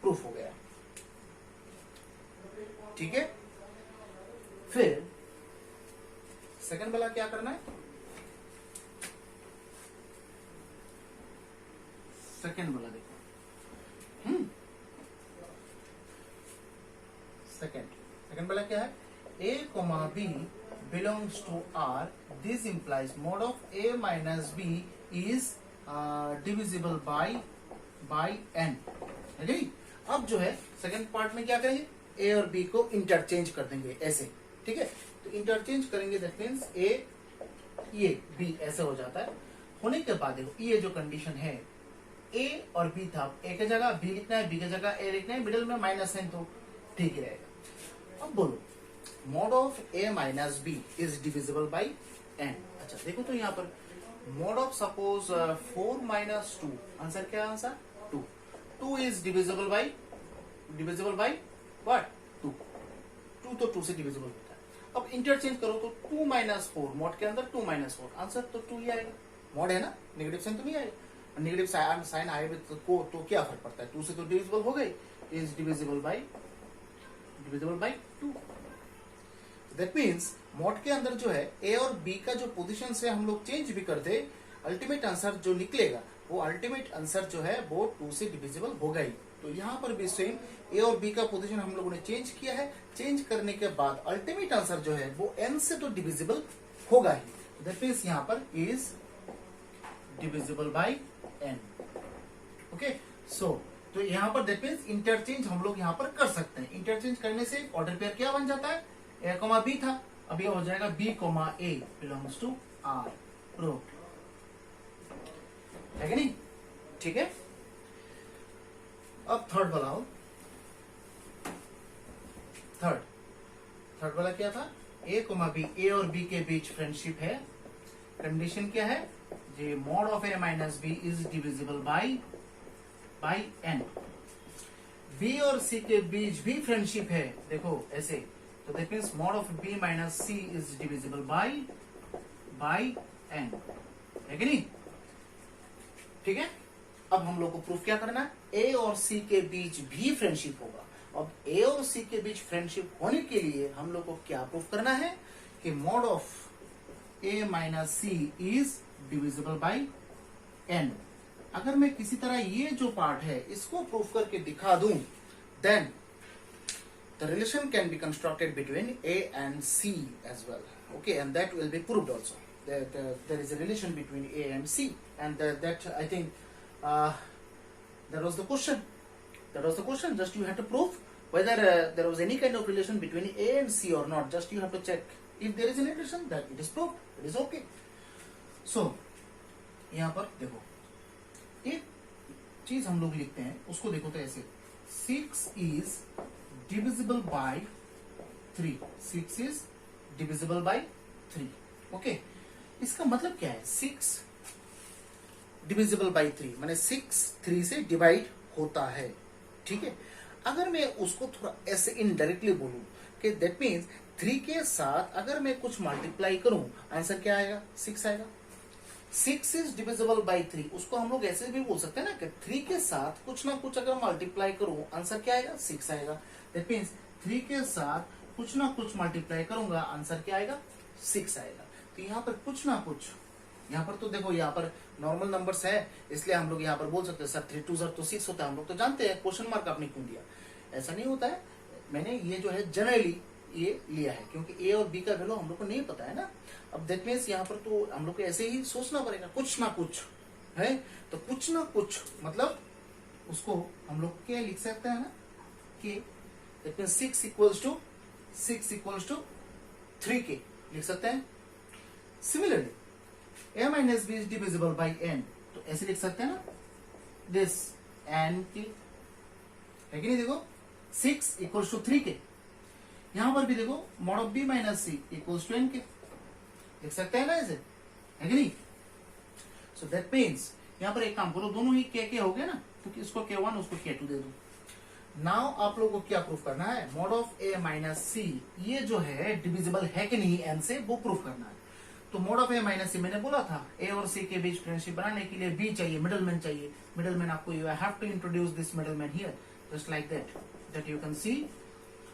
प्रूफ हो गया. ठीक है, फिर सेकंड वाला क्या करना है, सेकंड वाला देखो. सेकंड वाला क्या है, a comma b belongs to R, this implies mod of a minus b is divisible by n. है. अब जो है सेकंड पार्ट में क्या करेंगे, a और b को इंटरचेंज कर देंगे ऐसे. ठीक है, तो इंटरचेंज करेंगे, दैट मींस a ये b ऐसे हो जाता है. होने के बाद देखो ये जो कंडीशन है, a और b था, a की जगह b लिखना है, b की जगह a लिखना है, मिडिल में माइनस है, तो ठीक ही रहेगा. अब बोलो mod of a minus b is divisible by n. अच्छा देखो, तो यहाँ पर mod of suppose 4 minus 2, answer क्या है, answer 2. 2 is divisible by what, 2. 2 तो 2 से डिविजिबल होता है. अब इंटरचेंज करो तो 2 minus 4, mod के अंदर 2 minus 4, आंसर तो 2 ही आएगा. mod है ना, नेगेटिव साइन तो नहीं आएगा, नेगेटिव साइन आए तो क्या फर्क पड़ता है, 2 से तो डिविजिबल हो गई. Is divisible bye 2. That means mod के अंदर जो है a और b का जो पोजीशन से हम लोग चेंज भी कर दे, अल्टीमेट आंसर जो निकलेगा वो अल्टीमेट आंसर जो है वो 2 से डिविजिबल हो गई. तो यहाँ पर भी सेम a और b का पोजीशन हम लोगों ने चेंज किया है. चेंज करने के बाद अल्टीमेट आंसर जो है वो n से तो डिविजिबल होगा ही. दैट मीन्स यहाँ पर is divisible by n. Okay, so तो यहाँ पर दैट मीन्स इंटरचेंज हम लोग यहाँ पर कर सकते हैं. इंटरचेंज करने से ऑर्डर पेयर क्या बन जाता है, a कॉमा b था, अब ये हो जाएगा b comma a belongs to r. Proved है कि नहीं. ठीक है, अब थर्ड वाला हो. थर्ड वाला क्या था, a कॉमा b, a और b के बीच फ्रेंडशिप है. कंडीशन क्या है, जे mod of a minus b is divisible by n. b और c के बीच भी फ्रेंडशिप है, देखो ऐसे, तो that means mod of b minus c is divisible by n, है कि नहीं. ठीक है, अब हम लोग को प्रूफ क्या करना है, a और c के बीच भी फ्रेंडशिप होगा. अब a और c के बीच फ्रेंडशिप होने के लिए हम लोग को क्या प्रूफ करना है कि mod of a minus c is divisible by n. अगर मैं किसी तरह ये जो पार्ट है इसको प्रूफ करके दिखा दूं, then the relation can be constructed between a and c as well. Okay, and that will be proved also. There is a relation between a and c, and that I think that was the question. Just you have to prove whether there was any kind of relation between a and c or not. Just you have to check. If there is any relation, then it is proved. It is okay. So यहाँ पर देखो, एक चीज हम लोग लिखते हैं, उसको देखो तो ऐसे, 6 is divisible by 3. 6 is divisible by 3. Okay, इसका मतलब क्या है, 6 डिविजिबल बाय 3 माने 6 3 से डिवाइड होता है. ठीक है, अगर मैं उसको थोड़ा ऐसे इनडायरेक्टली बोलूं कि दैट मीन्स 3 के साथ अगर मैं कुछ मल्टीप्लाई करूं, आंसर क्या आएगा, 6 आएगा. 6 इज डिविजिबल बाय 3, उसको हम लोग ऐसे भी बोल सकते हैं ना कि 3 के साथ कुछ ना कुछ अगर मल्टीप्लाई करूं, आंसर क्या आएगा, 6 आएगा. दैट मीन्स 3 के साथ कुछ ना कुछ मल्टीप्लाई करूंगा, आंसर क्या आएगा, 6 आएगा. तो यहाँ पर कुछ ना कुछ यहाँ पर तो देखो, यहाँ पर नॉर्मल नंबर्स है, इसलिए हम लोग यहाँ पर बोल सकते हैं सर 3 2 तो 6 होता है, हम लोग तो जानते हैं, क्वेश्चन मार्क आपने क्यों दिया, ऐसा नहीं होता है। मैंने ये जो है जनरली ये लिया है, क्योंकि ए और बी का वैल्यू हम लोग को नहीं पता है ना। अब दैट मीन्स यहाँ पर तो हम लोग को ऐसे ही सोचना पड़ेगा, कुछ ना कुछ है, तो कुछ ना कुछ मतलब उसको हम लोग क्या लिख सकते हैं ना कि that means 6 equals to 3k लिख सकते हैं। Similarly a minus B is divisible by n, तो ऐसे लिख सकते हैं ना, दिस n k है कि नहीं। देखो 6 इक्वल्स टू 3k, यहां पर भी देखो mod of b minus c equals to n k लिख सकते हैं ना ऐसे, है कि नहीं। सो दैट मीन्स यहां पर एक काम करो, दोनों ही k हो गए ना, तो इसको k1 उसको k2 दे दो। नाउ आप लोगों को क्या प्रूफ करना है, मॉड ऑफ a माइनस सी ये जो है डिविजिबल है कि नहीं n से, वो प्रूफ करना है। तो मॉड ऑफ a माइनस सी मैंने बोला था a और c के बीच फ्रेंडशिप बनाने के लिए b चाहिए, मिडलमैन चाहिए। मिडलमैन आपको you have to introduce this middleman here just like that you can see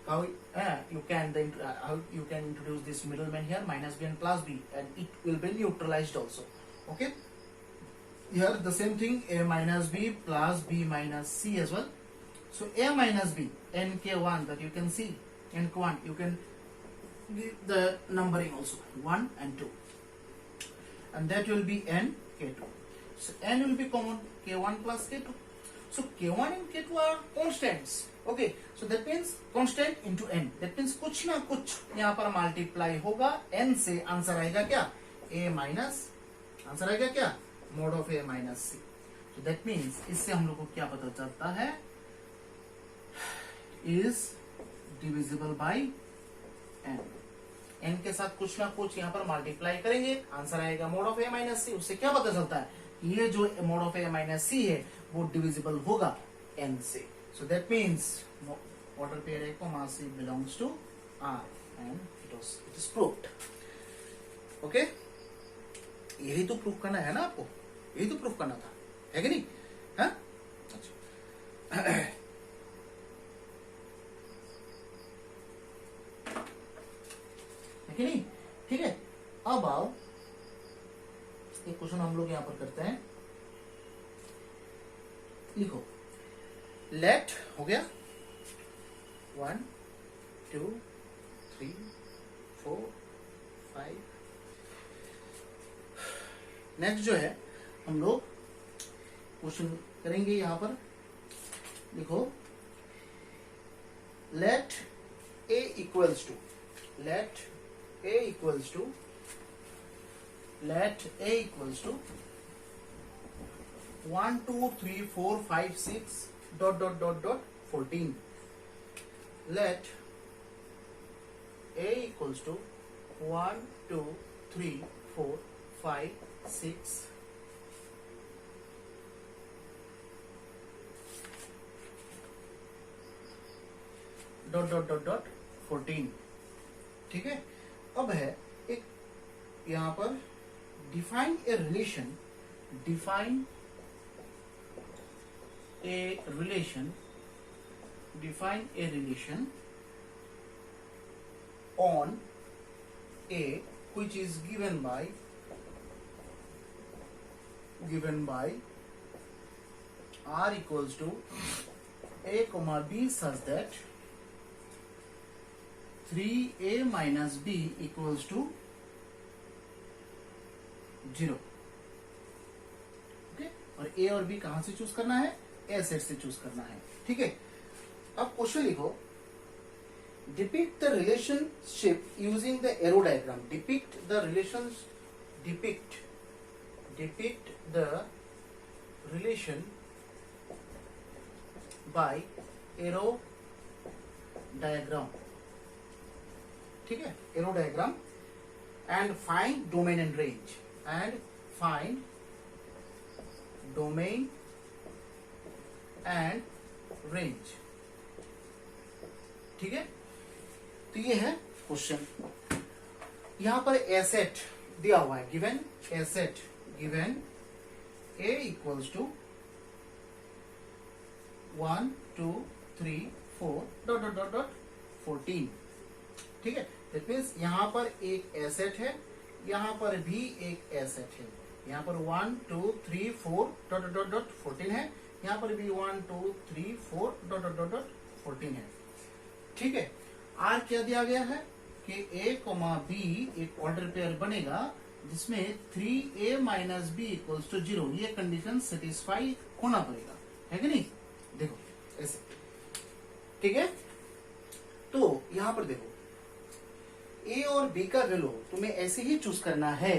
how you can introduce this middleman here, minus b and plus b, and it will be neutralized also. Okay, here the same thing, a minus b plus b minus c as well. So a minus b nk1, that you can see nk1, you can give the numbering also 1 and 2, and that will be nk2. So n will be common, k1 plus k2. So k1 and k2 are constants. Okay, so that means constant into n, that means कुछ ना कुछ यहाँ पर multiply होगा n से, answer आएगा क्या, a minus, answer आएगा क्या, mod of a minus c। तो दैट मीन्स इससे हम लोग को क्या पता चलता है, is divisible by n, n के साथ कुछ ना कुछ यहाँ पर मल्टीप्लाई करेंगे, आंसर आएगा mod of a minus c। उससे क्या पता चलता है, ये जो mod of a minus c है वो डिविजिबल होगा n से। So that means water pair A comma C belongs to R, and it is proved. Okay? यही तो प्रूफ करना है ना आपको, यही तो प्रूफ करना था, है कि नहीं, हाँ? अच्छा है कि नहीं, ठीक है। अब आओ एक क्वेश्चन हम लोग यहाँ पर करते हैं, लिखो लेट हो गया 1 2 3 4 5। नेक्स्ट जो है हम लोग क्वेश्चन करेंगे, यहां पर लिखो late a equals to 1 2 3 4 5 6 dot 14. Let a equals to 1 2 3 4 5 6 dot 14, ठीक है। अब है एक यहां पर define a relation on a which is given by r equals to a comma b such that 3a minus b equals to 0। Okay, और a और b कहां से चूज करना है, ए सेट से चूज करना है, ठीक है। अब क्वेश्चन लिखो, depict the relationship using the arrow diagram. Depict the relation bye arrow diagram, ठीक है, arrow diagram, and find domain and range, ठीक है। तो ये है क्वेश्चन, यहां पर एसेट दिया हुआ है, given a equals to 1 2 3 4 dot 14, ठीक है। दैट मीन्स यहां पर एक एसेट है, यहाँ पर भी एक ए सेट है, यहाँ पर 1 2 3 4 डॉट डॉट डॉट 14 है, यहाँ पर भी 1 2 3 4 डॉट डॉट डॉट 14 है। ठीक है, आर क्या दिया गया है कि ए कोमा बी एक ऑर्डर पेयर बनेगा जिसमें 3a minus B equals to 0, ये कंडीशन सेटिस्फाई होना पड़ेगा, है कि नहीं। देखो ऐसे, ठीक है। तो यहां पर देखो ए और बी का वैल्यू तुम्हें ऐसे ही चूज करना है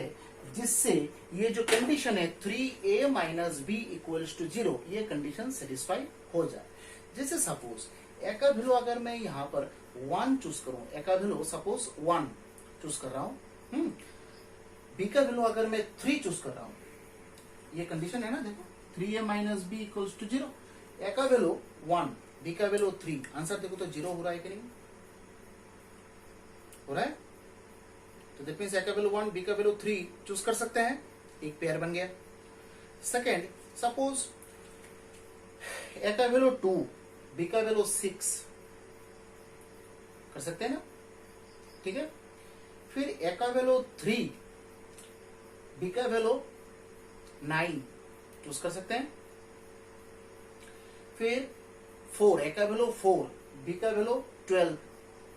जिससे ये जो कंडीशन है 3a minus B equals to 0, ये कंडीशन सेटिस्फाई हो जाए। जैसे सपोज ए का वैल्यू अगर मैं यहाँ पर 1 चूज करूं, ए का वैल्यू सपोज 1 चूज कर रहा हूं, बी का वैल्यू अगर मैं 3 चूज कर रहा हूं, ये कंडीशन है ना, देखो 3a minus B equals to 0, A का वैल्यू 1 बी का वैल्यू 3, आंसर देखो तो 0 हो रहा है कि नहीं हो रहा है। तो दैट मींस ए का वैल्यू 1 बी का वैल्यू 3 चूज कर सकते हैं, एक पेयर बन गया। सेकेंड सपोज ए का वैल्यू 2 बी का वैल्यू 6 कर सकते हैं ना, ठीक है। फिर ए का वैल्यू 3 बी का वैल्यू 9 चूज कर सकते हैं। फिर 4 ए का वैल्यू 4 बी का वैल्यू 12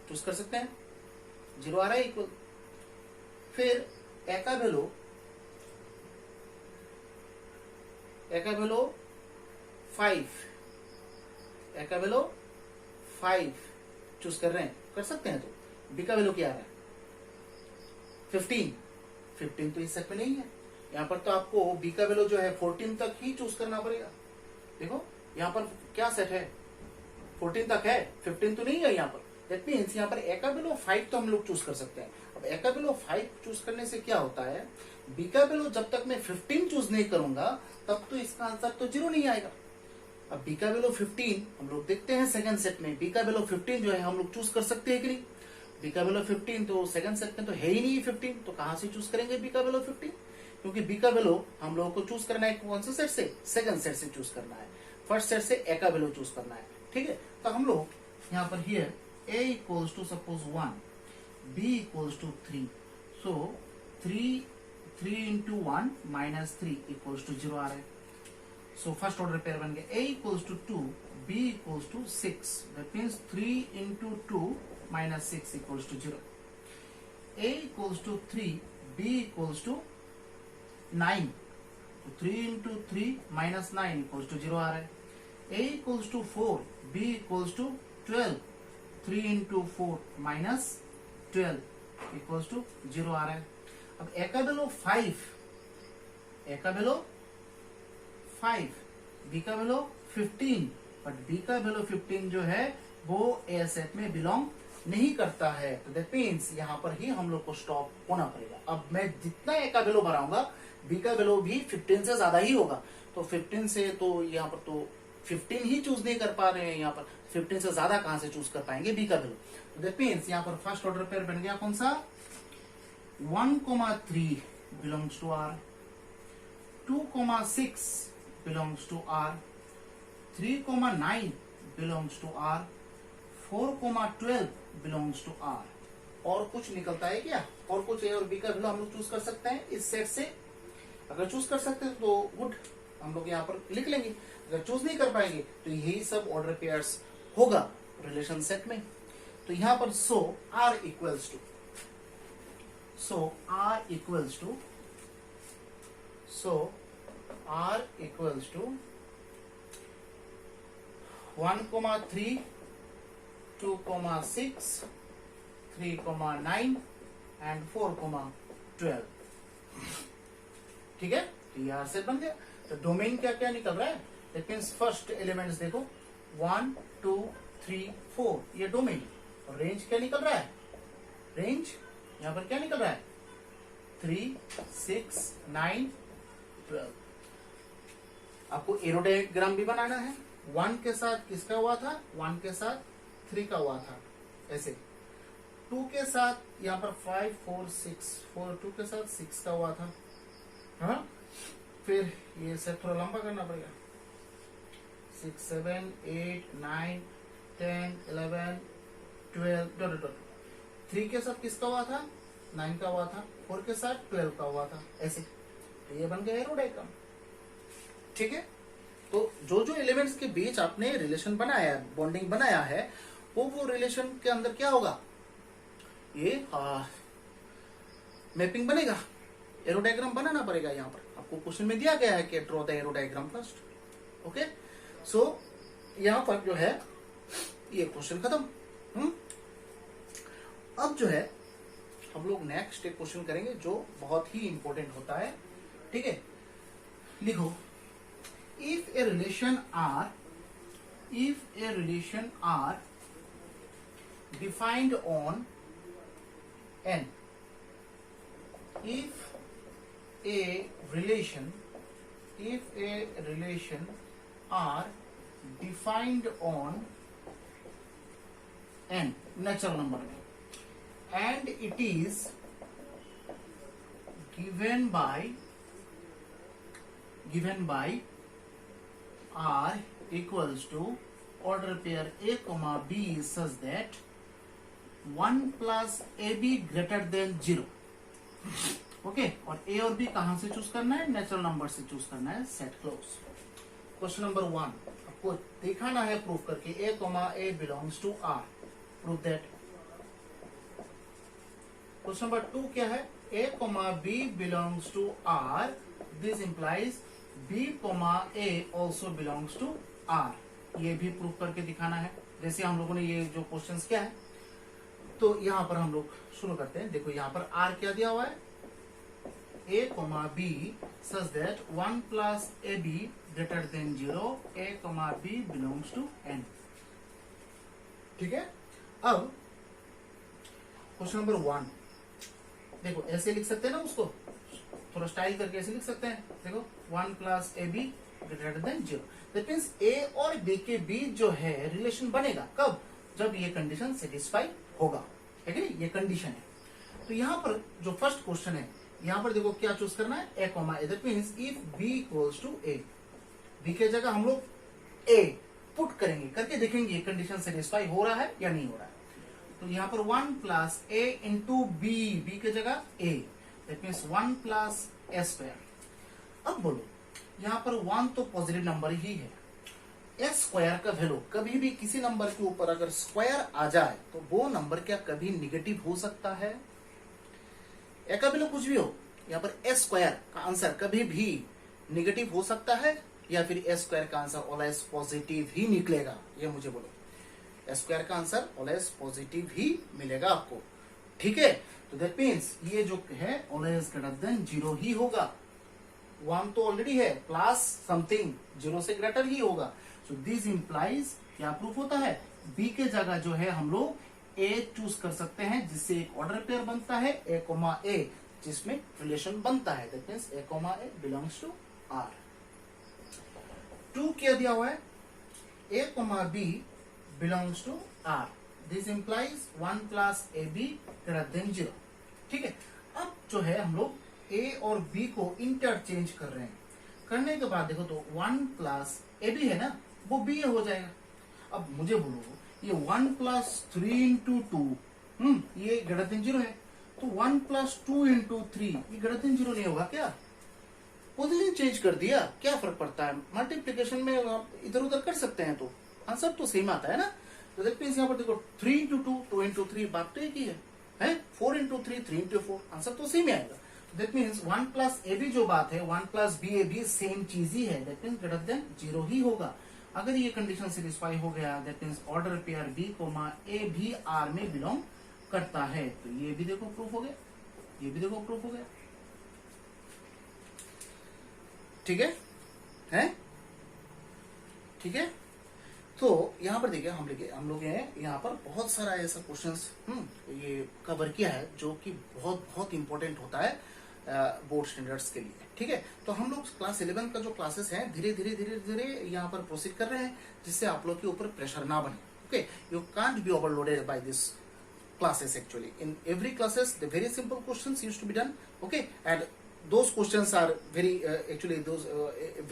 चूज कर सकते हैं, 0 आ रहा है इक्वल। फिर ए का वैल्यू 5 ए का वैल्यू 5 चूज कर रहे हैं, कर सकते हैं। तो बी का वैल्यू क्या आ रहा है 15 तो इस सेट में नहीं है, यहाँ पर तो आपको बी का वैल्यू जो है 14 तक ही चूज करना पड़ेगा। देखो यहाँ पर क्या सेट है 14 तक है, 15 तो नहीं है यहाँ पर। दैट मीन्स यहाँ पर ए का वैल्यू 5 तो हम लोग चूज कर सकते हैं। अब ए का वैल्यू 5 चूज करने से क्या होता है, बी का वैल्यू जब तक मैं 15 चूज नहीं करूंगा तब तो इसका आंसर तो 0 नहीं आएगा। अब बी का वैल्यू 15 हम लोग देखते हैं सेकंड सेट में, बी का वैल्यू 15 जो है हम लोग चूज कर सकते हैं कि नहीं। बी का वैल्यू 15 तो सेकंड सेट में तो है ही नहीं 15, तो कहां से चूज करेंगे बी का वैल्यू 15, क्योंकि बी का वैल्यू हम लोगों को चूज करना है कौन से सेट से, सेकंड सेट से चूज करना है, फर्स्ट सेट से ए का वैल्यू चूज करना है। ठीक है, तो हम लोग यहाँ पर here A equals to suppose 1 B equals to 3, so 3 into 1 minus 3 equals to 0 आ रहा है। सो फर्स्ट ऑर्डर पेयर बन गया। A equals to 2 B equals to 6, that means 3 into 2 minus 6 equals to 0. A equals to 3, B equals to 9. तो 3 into 3 minus 9 equals to 0 आ रहा है। A equals to 4, B equals to 12. 3 into 4 minus 12 equals to 0 आ रहा है। अब A का value 5, A का वैल्यू 5, B का वैल्यू 15, बट B का वैल्यू 15 जो है वो ए सेट में बिलोंग नहीं करता है। तो दैट मीन्स यहाँ पर ही हम लोग को स्टॉप होना पड़ेगा। अब मैं जितना ए का वैल्यू बढ़ाऊंगा बी का वैल्यू भी 15 से ज्यादा ही होगा, तो 15 से तो यहाँ पर तो 15 ही चूज नहीं कर पा रहे हैं, यहाँ पर 15 से ज्यादा कहां से चूज कर पाएंगे बी का वैल्यू। तो दैट मीन्स यहाँ पर फर्स्ट ऑर्डर पेयर बन गया कौन सा 1,3 belongs to R, 2,6 belongs to R, 3,9 belongs to R, 4,12 belongs to R. और कुछ निकलता है क्या, और कुछ ए और बी का वैल्यू हम लोग चूज कर सकते हैं इस सेट से। अगर चूज कर सकते हैं तो गुड, हम लोग यहाँ पर लिख लेंगे। अगर चूज नहीं कर पाएंगे तो यही सब ऑर्डर पेयर्स होगा रिलेशन सेट में। तो यहाँ पर सो आर इक्वल्स टू 1,3, 2,6, 3,9 एंड 4,12। ठीक है, तो ये आर सेट बन गया। तो डोमेन क्या क्या निकल रहा है, दैट मींस फर्स्ट एलिमेंट्स देखो 1 2 3 4, ये डोमेन। और रेंज क्या निकल रहा है, रेंज यहां पर क्या निकल रहा है 3 6 9 12। आपको एरोडायग्राम भी बनाना है। 1 के साथ किसका हुआ था, 1 के साथ 3 का हुआ था ऐसे, 2 के साथ यहाँ पर 5 4 6 4, 2 के साथ 6 का हुआ था। हाँ, फिर ये सेट थोड़ा लंबा करना पड़ेगा, 6 7 8 9 10 11 12 3 के साथ किसका हुआ था 9 का हुआ था, 4 के साथ 12 का हुआ था ऐसे, तो ये बन गया एरो डायग्राम। ठीक है, तो जो जो एलिमेंट्स के बीच आपने रिलेशन बनाया है, बॉन्डिंग बनाया है, वो रिलेशन के अंदर क्या होगा, ये मैपिंग बनेगा, एरो डायग्राम बनाना पड़ेगा। यहाँ पर आपको क्वेश्चन में दिया गया है कि draw the arrow diagram first. Okay, so यहाँ पर जो है ये क्वेश्चन खत्म। अब जो है हम लोग नेक्स्ट एक क्वेश्चन करेंगे जो बहुत ही इंपॉर्टेंट होता है। ठीक है, लिखो, if A relation R defined on N, if a relation are defined on n natural number में, and it is given by r equals to order pair a comma b such that 1 plus ab greater than 0। Okay, और ए और B कहां से choose करना है, natural number से choose करना है, सेट क्लोज। क्वेश्चन नंबर 1 आपको दिखाना है प्रूफ करके, A comma A belongs to R, proof that. Question number 2 क्या है, A comma B belongs to R, this implies B comma A also belongs to R, ये भी प्रूफ करके दिखाना है। जैसे हम लोगों ने ये जो क्वेश्चन क्या है, तो यहां पर हम लोग शुरू करते हैं। देखो यहाँ पर आर क्या दिया हुआ है, a comma b such that 1 plus ab greater than 0, a comma b belongs to n। ठीक है, अब क्वेश्चन नंबर 1 देखो, ऐसे लिख सकते हैं ना उसको, थोड़ा स्टाइल करके ऐसे लिख सकते हैं। देखो 1 plus ab greater than 0, that means a और b के बीच जो है रिलेशन बनेगा कब, जब ये कंडीशन सेटिस्फाई होगा, है कि नहीं, ये कंडीशन है। तो यहाँ पर जो फर्स्ट क्वेश्चन है, यहाँ पर देखो क्या चूज करना है, A comma A, that means if B equals to A, B के जगह हम लोग ए पुट करेंगे, करके देखेंगे कंडीशन सेटिस्फाई हो रहा है या नहीं हो रहा है। तो यहाँ पर 1 plus A into B, B के जगह A, that means 1 plus A square. अब बोलो, यहाँ पर 1 तो पॉजिटिव नंबर ही है, एस स्क्वायर का वैल्यू कभी भी किसी नंबर के ऊपर अगर स्क्वायर आ जाए तो वो नंबर क्या कभी निगेटिव हो सकता है, या कभी लोग कुछ भी हो, यहाँ पर एस स्क्वायर का आंसर कभी भी निगेटिव हो सकता है, या फिर एस स्क्वायर का आंसर ऑलवेज पॉजिटिव ही निकलेगा, ये मुझे बोलो। एस स्क्वायर का आंसर ऑलवेज पॉजिटिव ही मिलेगा आपको। ठीक है, तो दैट मीन्स ये जो है ऑलवेज ग्रेटर देन 0 ही होगा। 1 तो ऑलरेडी है, प्लस समथिंग 0 से ग्रेटर ही होगा। सो दिस इंप्लाइज क्या प्रूफ होता है, बी के जगह जो है हम लोग ए चूज कर सकते हैं, जिससे एक ऑर्डर पेयर बनता है ए कोमा ए, जिसमें रिलेशन बनता है, that means A comma A belongs to R. 2 क्या दिया हुआ है, A comma B belongs to R, this implies 1 plus A B greater than 0। ठीक है, अब जो है हम लोग ए और बी को इंटरचेंज कर रहे हैं, करने के बाद देखो तो 1 प्लस ए बी है ना, वो बी हो जाएगा। अब मुझे बोलो, ये 1 प्लस 3 इंटू 2 ये ग्रेटर देन 0 है, तो 1 प्लस 2 इंटू 3 ये ग्रेटर देन 0 नहीं होगा क्या, पोजीशन चेंज कर दिया, क्या फर्क पड़ता है, मल्टीप्लिकेशन में इधर उधर कर सकते हैं तो आंसर तो सेम आता है ना। तो दैट मींस यहाँ पर देखो 3 इंटू 2 2 इंटू 3 बात तो एक ही है, 4 इंटू 3 3 इंटू 4 आंसर तो सेम ही आएगा। That means 1 plus A B जो बात है, 1 plus B A B same चीज ही है, दैट मीन्स ग्रेटर देन 0 ही होगा। अगर ये कंडीशन सेटिस्फाई हो गया, that means order pair B comma A भी आर में बिलोंग करता है, तो ये भी देखो प्रूफ हो गया, ये भी देखो प्रूफ हो गया। ठीक है ठीक है, तो यहाँ पर देखिए हम लोग यहाँ पर बहुत सारा ऐसा क्वेश्चंस ये कवर किया है जो कि बहुत बहुत इंपॉर्टेंट होता है बोर्ड स्टैंडर्ड्स के लिए। ठीक है, तो हम लोग क्लास 11 का जो क्लासेस हैं धीरे धीरे यहाँ पर प्रोसीड कर रहे हैं, जिससे आप लोग के ऊपर प्रेशर ना बने। Okay, you can't be overloaded by this classes actually. In every classes the very simple questions used to be done, okay, and those questions are very actually those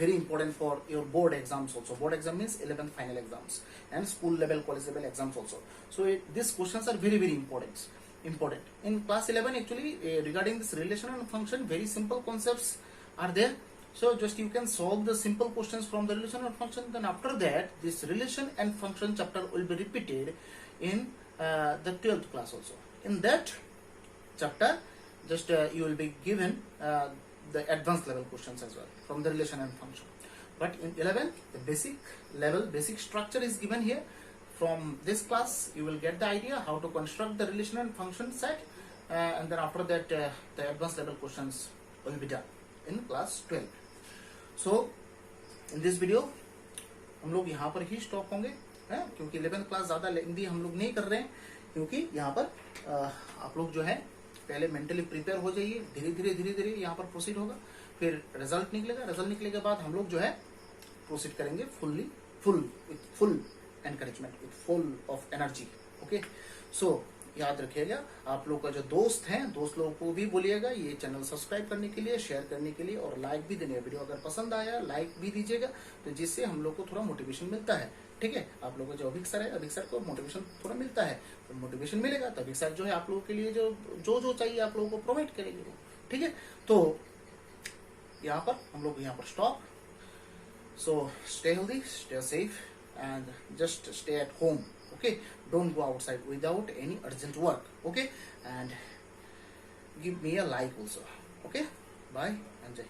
very important for your board exams also. Board exam means 11th final exams and school level college level exams also. So these questions are very important. important. In class 11 actually regarding this relation and function, very simple concepts are there. So just you can solve the simple questions from the relation and function. Then after that, this relation and function chapter will be repeated in the 12th class also. In that chapter, just you will be given the advanced level questions as well from the relation and function. But in 11th, the basic level, basic structure is given here. From this class, you will get the idea how to construct the relation and function set, and then after that, the advanced level questions will be done in class 12. So, in this video, हम लोग यहाँ पर ही stop होंगे, क्योंकि 11th class ज़्यादा लेंदी हम लोग नहीं कर रहे हैं, क्योंकि यहाँ पर आप लोग जो है पहले मेंटली प्रिपेयर हो जाइए, धीरे धीरे यहाँ पर प्रोसीड होगा, फिर रिजल्ट निकलेगा, रिजल्ट निकले के बाद हम लोग जो है प्रोसीड करेंगे full encouragement, with full of energy. Okay, so याद रखिएगा, आप लोग का जो दोस्त हैं, दोस्त लोगों को भी बोलिएगा ये चैनल सब्सक्राइब करने के लिए, शेयर करने के लिए और लाइक भी देने. वीडियो अगर पसंद आया लाइक भी दीजिएगा, तो जिससे हम लोग को थोड़ा मोटिवेशन मिलता है. ठीक है, आप लोगों का जो अभिक सर है, अभिक सर को मोटिवेशन थोड़ा मिलता है, तो मोटिवेशन मिलेगा तो अभिक सर जो है आप लोगों के लिए जो चाहिए आप लोगों को प्रोवाइड करेंगे. ठीक है, तो यहाँ पर हम लोग यहाँ पर stop. So stay healthy, stay safe and just stay at home. Okay, don't go outside without any urgent work. Okay, and give me a like also. Okay, bye and jai.